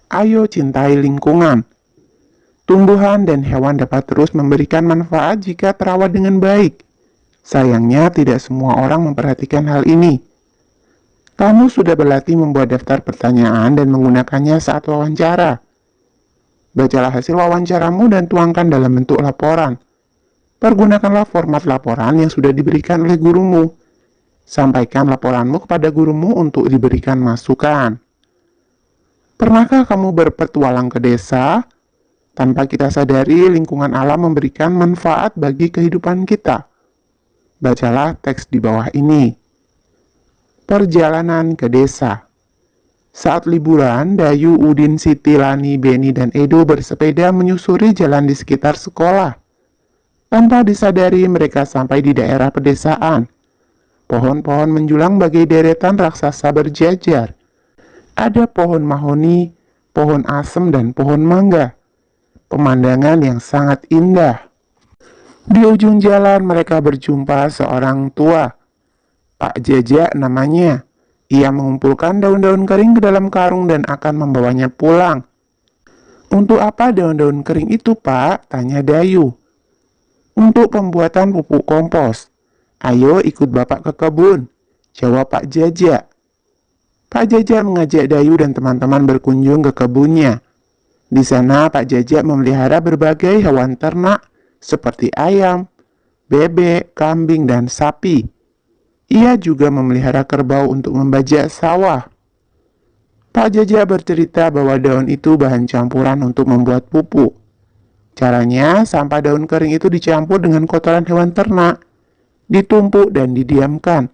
Ayo cintai lingkungan. Tumbuhan dan hewan dapat terus memberikan manfaat jika terawat dengan baik. Sayangnya, tidak semua orang memperhatikan hal ini. Kamu sudah berlatih membuat daftar pertanyaan dan menggunakannya saat wawancara. Bacalah hasil wawancaramu dan tuangkan dalam bentuk laporan. Pergunakanlah format laporan yang sudah diberikan oleh gurumu. Sampaikan laporanmu kepada gurumu untuk diberikan masukan. Pernahkah kamu berpetualang ke desa? Tanpa kita sadari, lingkungan alam memberikan manfaat bagi kehidupan kita. Bacalah teks di bawah ini. Perjalanan ke desa. Saat liburan, Dayu, Udin, Siti, Lani, Beni, dan Edo bersepeda menyusuri jalan di sekitar sekolah. Tanpa disadari, mereka sampai di daerah pedesaan. Pohon-pohon menjulang bagai deretan raksasa berjajar. Ada pohon mahoni, pohon asem, dan pohon mangga. Pemandangan yang sangat indah. Di ujung jalan mereka berjumpa seorang tua. Pak Jajak namanya. Ia mengumpulkan daun-daun kering ke dalam karung dan akan membawanya pulang. Untuk apa daun-daun kering itu, Pak? Tanya Dayu. Untuk pembuatan pupuk kompos. Ayo ikut Bapak ke kebun, jawab Pak Jajak. Pak Jajak mengajak Dayu dan teman-teman berkunjung ke kebunnya. Di sana Pak Jajak memelihara berbagai hewan ternak seperti ayam, bebek, kambing, dan sapi. Ia juga memelihara kerbau untuk membajak sawah. Pak Jajak bercerita bahwa daun itu bahan campuran untuk membuat pupuk. Caranya, sampah daun kering itu dicampur dengan kotoran hewan ternak, ditumpuk dan didiamkan.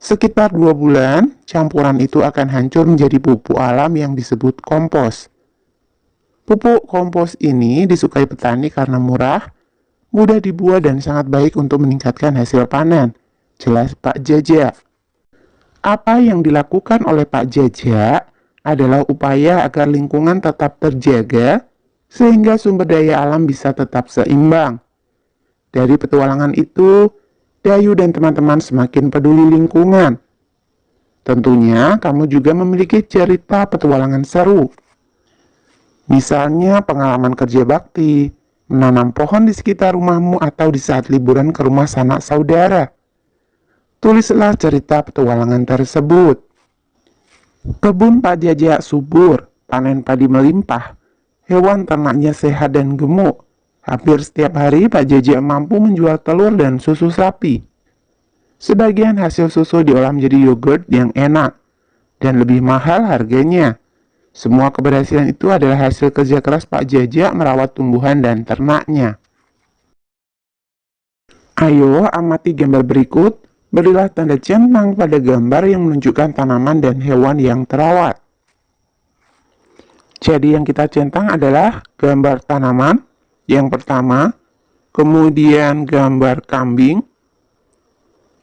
Sekitar 2 bulan, campuran itu akan hancur menjadi pupuk alam yang disebut kompos. Pupuk kompos ini disukai petani karena murah, mudah dibuat dan sangat baik untuk meningkatkan hasil panen. Jelas Pak Jajak. Apa yang dilakukan oleh Pak Jajak adalah upaya agar lingkungan tetap terjaga sehingga sumber daya alam bisa tetap seimbang. Dari petualangan itu, Dayu dan teman-teman semakin peduli lingkungan. Tentunya kamu juga memiliki cerita petualangan seru. Misalnya pengalaman kerja bakti, menanam pohon di sekitar rumahmu atau di saat liburan ke rumah sanak saudara. Tulislah cerita petualangan tersebut. Kebun Pak Jajak subur, panen padi melimpah, hewan ternaknya sehat dan gemuk. Hampir setiap hari Pak Jajak mampu menjual telur dan susu sapi. Sebagian hasil susu diolah menjadi yogurt yang enak dan lebih mahal harganya. Semua keberhasilan itu adalah hasil kerja keras Pak Jajak merawat tumbuhan dan ternaknya. Ayo amati gambar berikut. Berilah tanda centang pada gambar yang menunjukkan tanaman dan hewan yang terawat. Jadi yang kita centang adalah gambar tanaman yang pertama, kemudian gambar kambing,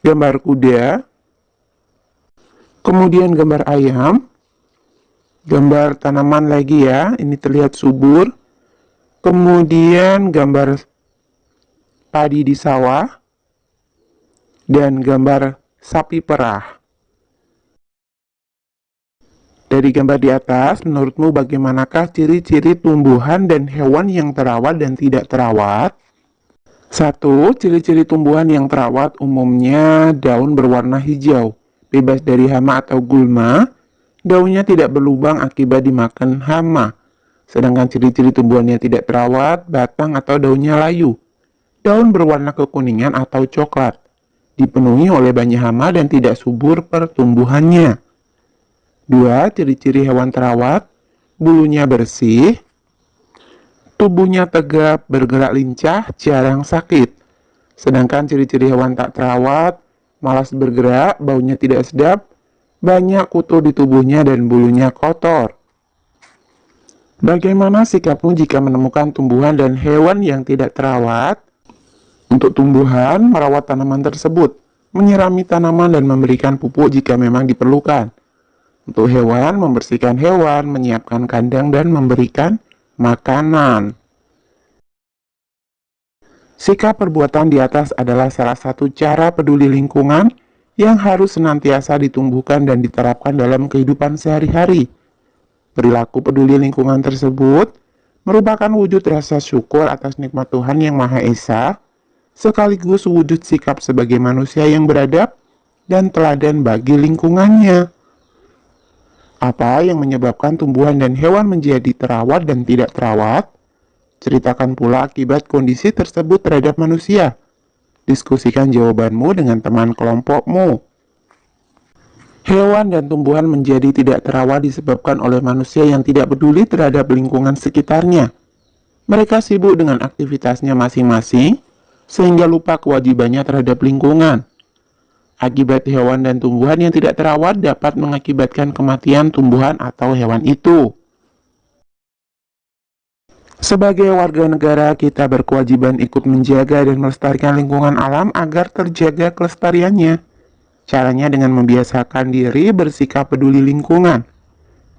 gambar kuda, kemudian gambar ayam, gambar tanaman lagi ya, ini terlihat subur, kemudian gambar padi di sawah, dan gambar sapi perah. Dari gambar di atas, menurutmu bagaimanakah ciri-ciri tumbuhan dan hewan yang terawat dan tidak terawat? 1. Ciri-ciri tumbuhan yang terawat umumnya daun berwarna hijau, bebas dari hama atau gulma, daunnya tidak berlubang akibat dimakan hama. Sedangkan ciri-ciri tumbuhan yang tidak terawat, batang atau daunnya layu, daun berwarna kekuningan atau coklat, dipenuhi oleh banyak hama dan tidak subur pertumbuhannya. 2. Ciri-ciri hewan terawat, bulunya bersih, tubuhnya tegap, bergerak lincah, jarang sakit. Sedangkan ciri-ciri hewan tak terawat, malas bergerak, baunya tidak sedap, banyak kutu di tubuhnya dan bulunya kotor. Bagaimana sikapmu jika menemukan tumbuhan dan hewan yang tidak terawat? Untuk tumbuhan, merawat tanaman tersebut, menyirami tanaman dan memberikan pupuk jika memang diperlukan. Untuk hewan, membersihkan hewan, menyiapkan kandang dan memberikan makanan. Sikap perbuatan di atas adalah salah satu cara peduli lingkungan yang harus senantiasa ditumbuhkan dan diterapkan dalam kehidupan sehari-hari. Perilaku peduli lingkungan tersebut merupakan wujud rasa syukur atas nikmat Tuhan Yang Maha Esa, sekaligus wujud sikap sebagai manusia yang beradab dan teladan bagi lingkungannya. Apa yang menyebabkan tumbuhan dan hewan menjadi terawat dan tidak terawat? Ceritakan pula akibat kondisi tersebut terhadap manusia. Diskusikan jawabanmu dengan teman kelompokmu. Hewan dan tumbuhan menjadi tidak terawat disebabkan oleh manusia yang tidak peduli terhadap lingkungan sekitarnya. Mereka sibuk dengan aktivitasnya masing-masing, sehingga lupa kewajibannya terhadap lingkungan. Akibat hewan dan tumbuhan yang tidak terawat dapat mengakibatkan kematian tumbuhan atau hewan itu. Sebagai warga negara, kita berkewajiban ikut menjaga dan melestarikan lingkungan alam agar terjaga kelestariannya. Caranya dengan membiasakan diri bersikap peduli lingkungan.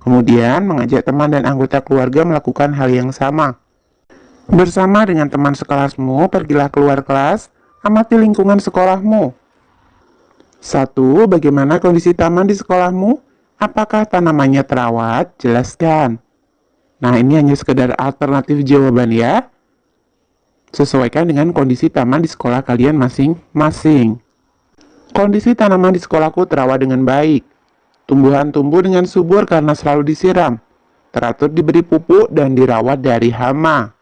Kemudian, mengajak teman dan anggota keluarga melakukan hal yang sama. Bersama dengan teman sekelasmu, pergilah keluar kelas, amati lingkungan sekolahmu. 1. Bagaimana kondisi taman di sekolahmu? Apakah tanamannya terawat? Jelaskan. Nah, ini hanya sekedar alternatif jawaban ya. Sesuaikan dengan kondisi taman di sekolah kalian masing-masing. Kondisi tanaman di sekolahku terawat dengan baik. Tumbuhan tumbuh dengan subur karena selalu disiram, teratur diberi pupuk, dan dirawat dari hama.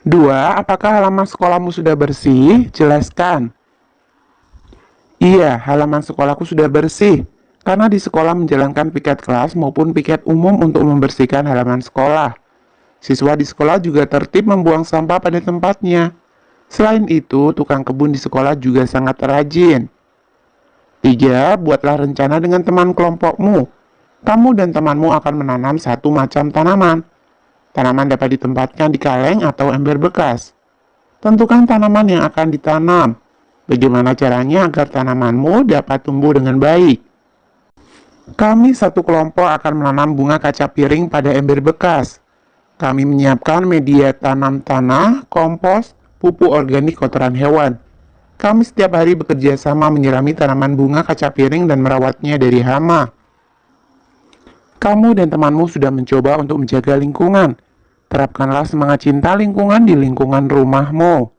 2. Apakah halaman sekolahmu sudah bersih? Jelaskan. Iya, halaman sekolahku sudah bersih, karena di sekolah menjalankan piket kelas maupun piket umum untuk membersihkan halaman sekolah. Siswa di sekolah juga tertib membuang sampah pada tempatnya. Selain itu, tukang kebun di sekolah juga sangat rajin. 3. Buatlah rencana dengan teman kelompokmu. Kamu dan temanmu akan menanam satu macam tanaman. Tanaman dapat ditempatkan di kaleng atau ember bekas. Tentukan tanaman yang akan ditanam. Bagaimana caranya agar tanamanmu dapat tumbuh dengan baik? Kami satu kelompok akan menanam bunga kaca piring pada ember bekas. Kami menyiapkan media tanam tanah, kompos, pupuk organik kotoran hewan. Kami setiap hari bekerja sama menyirami tanaman bunga kaca piring dan merawatnya dari hama. Kamu dan temanmu sudah mencoba untuk menjaga lingkungan. Terapkanlah semangat cinta lingkungan di lingkungan rumahmu.